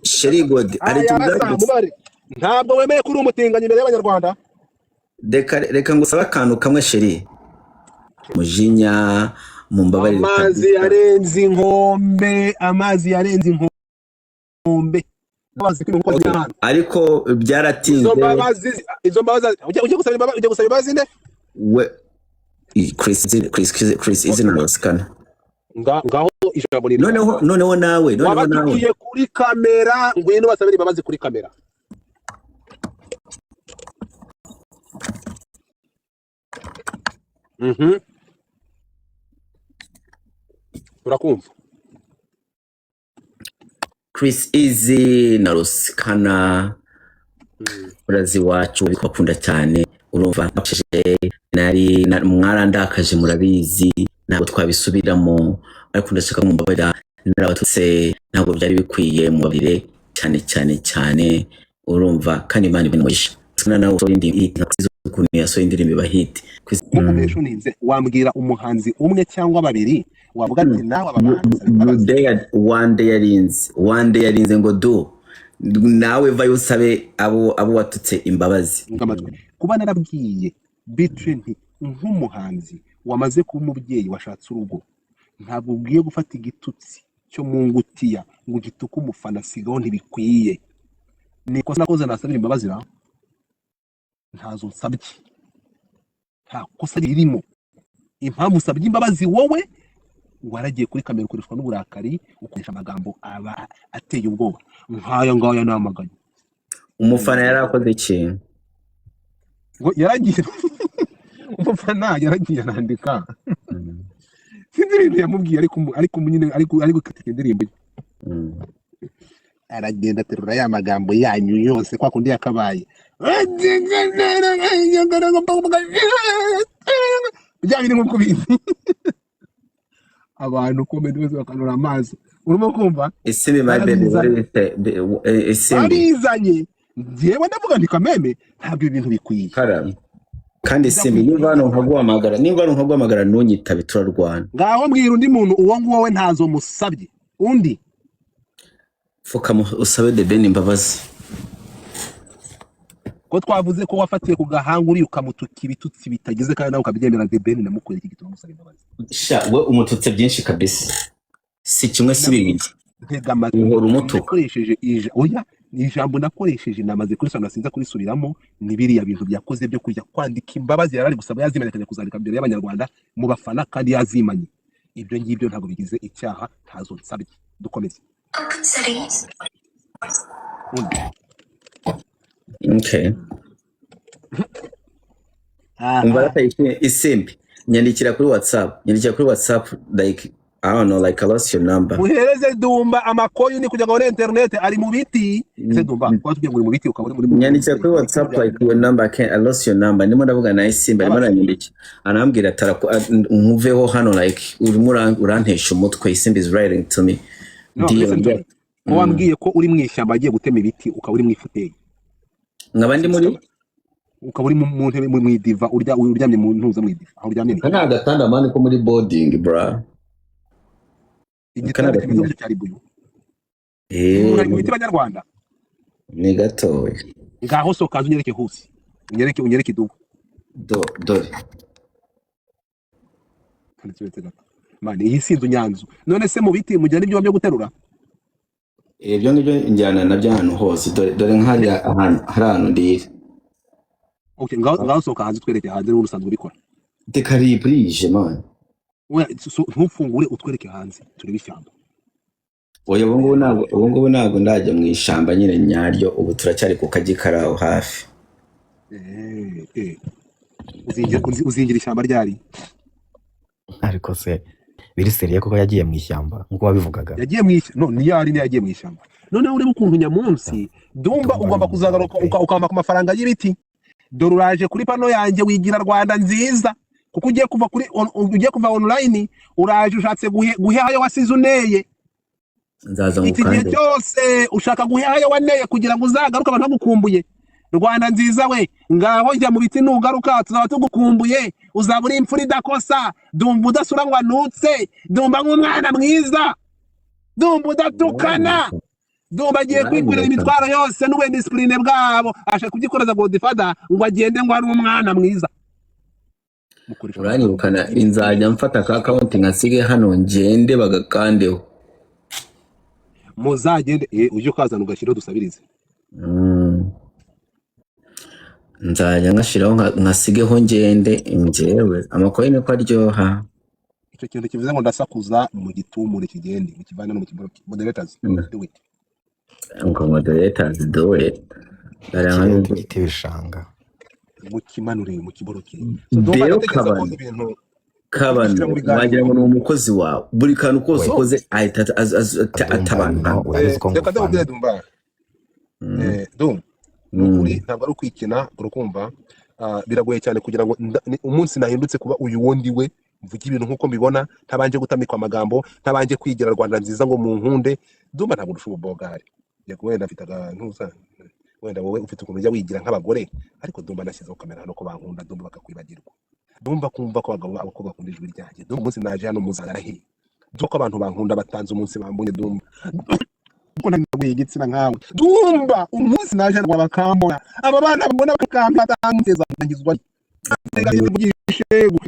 Sheri God ari tubware ntabwo wemeye kuri umutinganya imbere y'abanyarwanda. Reka ngusaba akantu kamwe Sheri. Mujinya mumbabarire amazi yarenze inkombe, amazi yarenze inkombe. Ariko byaratinze. Izo mbabazi ujye gusaba imbabazi nde? We Chris izina Roskana. Ngaho ijambo ni noneho nawe wabatukiye kuri kamera ngwino basabira imbabazi kuri kamera. Urakumva Chris Easy na Roskana urazi wacu bakunda cyane urumva nari mwarandakaje murabizi ntabwo twabisubiramo ariko ndashaka kumbabarira narabatutse ntabwo byari bikwiye mu babire cyane urumva kandi Imana ibinwisha tuna nawe indi kuntu yasohoye indirimbo bahite mukomeshoninze wambwira umuhanzi umwe cyangwa babiri wavuga ati nawe abahanzi one day yarinze ngo do nawe vayo usabe abo watutse imbabazi kuba narabwiye between nk'umuhanzi wamaze kuba umubyeyi washatse urugo ntabwo ugiye gufata igitutsi cyo mu ngutiya ngo gituke umufana sigaho ntibikwiye. Niko nakoze nasabira imbabazi ra ntazo nsabye nta kosa ririmo. Impamvu usabye imbabazi wowe waragiye kuri kamera ukoreshwa n'uburakari ukoresha amagambo aba ateye ubwoba nkaya ngaya namaganye. Umufana yarakoze iki ngo yaragiye umufana yaragiye arandika sindirimbo yamubwiye ariko nyine ariko katika indirimbo aragenda aterura ya magambo yanyu yose kwa kundi yakabaye byabiri mu kubindi abantu komedi bose bakanura amaso urimo kumva ese bibande barizanye ngewe ndavuga ndi kameme ntabwo ibintu bikwiye kandi simbi niba nkaguhamagara ntunyitabe turarwana ngaho mbwira undi muntu uwo nguwo we ntazo musabye undi fuka usabe The Ben imbabazi ko twavuze ko wafatiye ku gahanga uri ukamutuka ibitutsi bitagize kandi nawe ukabyemera The Ben namukoreye iki gituma musaba imbabazi we umututse byinshi kabisa si kimwe si bibiri uhora umutuka ukoresheje oya ni ijambo nakoresheje namaze kuri sana sinza kurisubiramo ni biriya bintu byakoze byo kujya kwandika imbabazi yarari gusaba yazimanye akajya kuzandika mbere y'abanyarwanda mu bafana kandi yazimanye. Ibyo ngibyo ntabwo bigize icyaha ntazo nsabye. Dukomeze. Okay. Umva isimbi nyandikira kuri WhatsApp like I don't know, like I lost your number. Muhereze Dumba amakoyi ni kuja kuri internet ari mu biti. Se Dumba kwa tugiye muri mu biti ukaburi muri. Nyandikira kuri WhatsApp like your number I lost your number. Ndimo ndavuga na Isimba ndimo nanyandiki. Anambwira atara nkuveho hano like urimo urantesha umutwe. Isimba is writing to me. Ndio. Wambwiye ko uri mwishyamba agiye gutema ibiti ukaburi mwifuteye. Nkabandi muri ukaburi mu ntebe mu diva uryamye mu ntuza mu diva. Aho uryamye. Kana agatanda mani ko muri boarding bra. Igitanda cy'ibyo cyari buyu. Mu biti banyarwanda. Ni gatoya. Ngaho sokaza unyereke hose. Unyereke idubu. Dore. Mani iyi sinzu nyanzu. None se mu biti mujyana ibyo byo guterura? Ibyo ngibyo njyana nabyo ahantu hose. Dore nk'hari ahantu ndiri. Okay, ngaho soka hanze twereke hanze n'urusanzwe bikora. Dekaribrije man. Ntufungure utwereke hanze turebe ishyamba. Oya ubungubu ntabwo ndajya mu ishyamba nyine nyaryo ubu turacyari ku kagikaraho hafi. Uzingira ishyamba ryari? Ariko se biri seriye kuko yagiye mu ishyamba nkuko wabivugaga. Yagiye mu ishyamba no ni yagiye mu ishyamba. None uri ukuntu nyamunsi Dumba ugomba kuzagaruka ukamba ku mafaranga y'ibiti. Dore uraje kuri pano yanjye wigira Rwanda nziza. Kuko ugiye kuva online uraje ushatse guhehayo wasize uneye. Nzaza mu kandi iki cyose ushaka guhehayo waneye kugira ngo uzagaruke abantu bagukumbuye. Rwanda nziza we ngaho njya mu biti nugaruka tuzaba tugukumbuye uzabura imfura idakosa. Dumba udasurangwa nutse Dumba nk'umwana mwiza Dumba udatukana Dumba agiye kwikorera imitwaro yose n'uwe discipline bwabo ashe kugikoreza Godfather ngo agende ngo ari umwana mwiza. Uranyirukana inzajya mfata ka account nkasige hano ngende bagakandeho. Muzagende uje ukazana ugashyiraho dusabirize. Nzajya ngashiraho nkasigeho ngende njyewe amakoyine ko aryoha. Icyo kintu kivuze ngo ndasakuza mu gitumure kigende mukivana no mu kiboro moderators do it. Ngo moderators do it. Igiti bishanga. Mukimanure mu kiboro kiri. Deo kabano wagira ngo umukozi wawe buri kantu kose ukoze ahita atabana. Reka ndabwira Dumba. Dum. Nukuri ntabwo ari ukwikina urukumva biragoye cyane kugira ngo umunsi nahindutse kuba uyu wundi we mvuga ibintu nkuko mbibona ntabanje gutamikwa amagambo ntabanje kwigira Rwanda nziza ngo mu nkunde Dumba ntabwo ndusha ubogari yego wenda afitaga ntuza wenda wowe ufite ukuntu ujya wigira nk'abagore ariko Dumba nashyizeho kamera hano ko bankunda Dumba bakakwibagirwa Dumba kumva ko abakobwa bakunda ijwi ryanjye Dumba umunsi naje hano muzagara he Dumba ko abantu bankunda batanze umunsi bambunye Dumba uko ntabwo yigitsina nkawe Dumba umunsi naje ngo bakambona aba bana babona bakampata ngeza ngizwa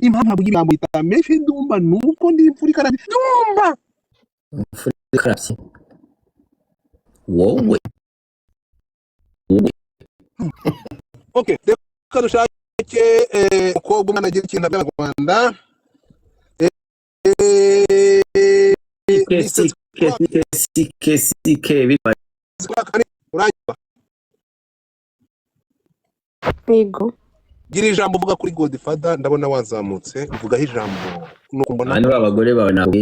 impamvu y'ibambo itameshe Dumba nuko ndimfurika Dumba mfurika wowe okay reka dushake ukobwa umwana agira ikintu by'Abanyarwanda Yego. Gira ijambo uvuga kuri Godfather ndabona wazamutse uvugaho ijambo nuko mbona abantu b'abagore bawe nabo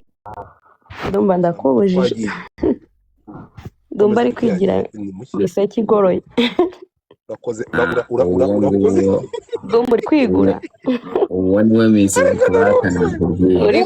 Dumba ndakubujije Dumba ari kwigira bisaki igoroye urakoze urakoze Dumba uri kwigura uwo niwe mizi kubatana uri